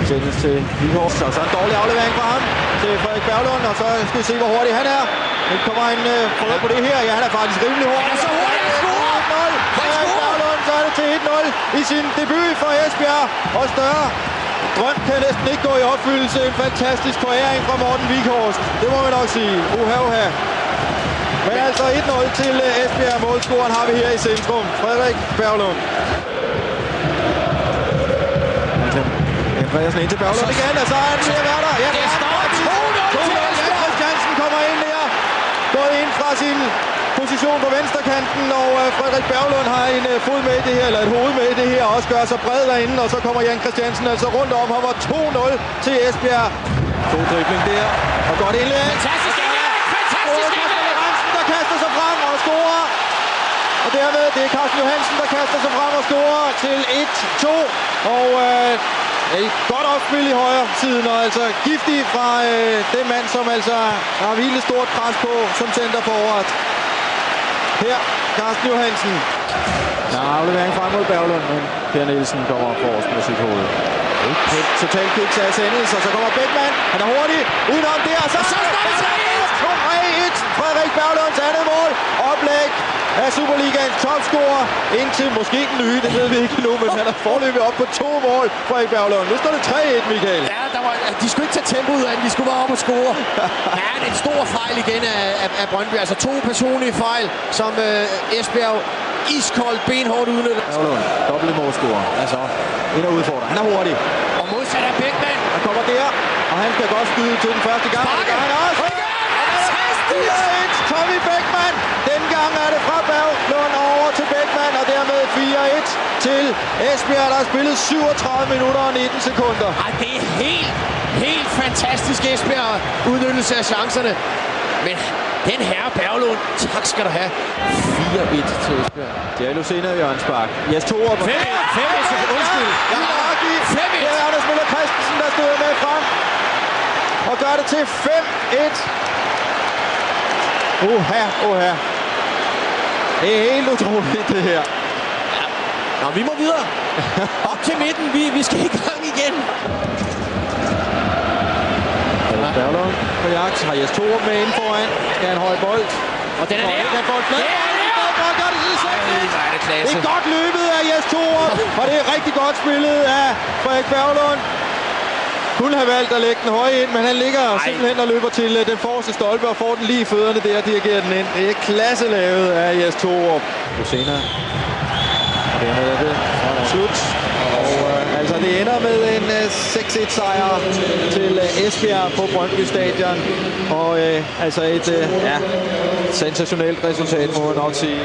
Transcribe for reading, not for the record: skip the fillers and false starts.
Sendes til Vighorst, og så en dårlig aflevering fra ham til Frederik Berglund, og så skal vi se, hvor hurtig han er. Nu kommer han prøve på det her. Ja, han er faktisk rimelig hurtig. Han er så hurtig, han scorer! 1-0. Frederik Berglund, så er det til 1-0 i sin debut for Esbjerg. Og større drøm kan næsten ikke gå i opfyldelse. En fantastisk foræring fra Morten Vighorst. Det må man nok sige. Uha. Men altså 1-0 til Esbjerg. Målscoren har vi her i centrum. Frederik Berglund. Andreasen ind til Berglund igen, og så er han ved at være der. Ja, det står 2-0 til Esbjerg. Christiansen kommer ind der. Gået ind fra sin position på venstrekanten, og Frederik Berglund har en fod med i det her, eller et hoved med i det her, og også gør sig bred derinde, og så kommer Jan Christiansen altså rundt om ham, og 2-0 til Esbjerg. God dribling der, og godt indlæg. Fantastisk indlæg! Fantastisk indlæg! Hansen, der kaster sig frem og scorer. Og dermed, det er Carsten Johansen, der kaster sig frem og scorer til 1-2. Og et godt opspil i højre siden, og altså giftig fra den mand, som altså har virkelig stort pres på som center forward. Her, Carsten Johansen. Der er aflevering frem mod Berglund, men Per Nielsen kommer forrest med sit hoved. Totalt kiks af Sendels, og så kommer Bækman. Han er hurtig, udenom der, og så er det 3-1. Frederik Berglunds andet mål. Oplæg af Superligaens topscorer indtil måske den nye, det ved vi ikke nu, men han er forløbet op på 2 mål, Frederik Berglund. Nu står det 3-1, Michael. Ja, de skulle ikke tage tempo ud af den, de skulle bare op og score. Ja, det er en stor fejl igen af Brøndby. Altså 2 personlige fejl, som Esbjerg iskoldt benhårdt udnytter. Berglund, dobbelt målscorer. Altså, ind og udfordrer. Han er hurtig. Og modsat af Bækman. Han kommer der, og han skal godt skyde til den første gang. Sparke! Tommy Bækman. Dengang er det fra Berglund over til Bækman, og dermed 4-1 til Esbjerg, der har spillet 37 minutter og 19 sekunder. Ej, det er helt fantastisk Esbjerg udnyttelse af chancerne. Men den herre Berglund, tak skal du have. 4-1 til Esbjerg. Det er Lucena og Jørgen Spark. Jes Torup. 5-1, undskyld. 5-1. Det er Anders Møller Christensen, der støder med frem. Og gør det til 5-1. Oha. Det er helt utroligt, det her. Ja. Nå, vi må videre. Op til midten. Vi skal i gang igen. Berglund på jagt. Har Jes Torup med ind foran. Skal han høj bold. Og den er der. Den får et flad. Det er godt løbet af Jes Torup. Og det er rigtig godt spillet af Frederik Berglund. Kunne have valgt at lægge den høje ind, men han ligger simpelthen og løber til den forreste stolpe og får den lige i fødderne der og dirigerer den ind. Det er klasse lavet af Jes Torup. Lucena. Og dermed er det slut. Og altså det ender med en 6-1 sejr til Esbjerg på Brøndby Stadion. Og altså et sensationelt resultat, må jeg nok sige.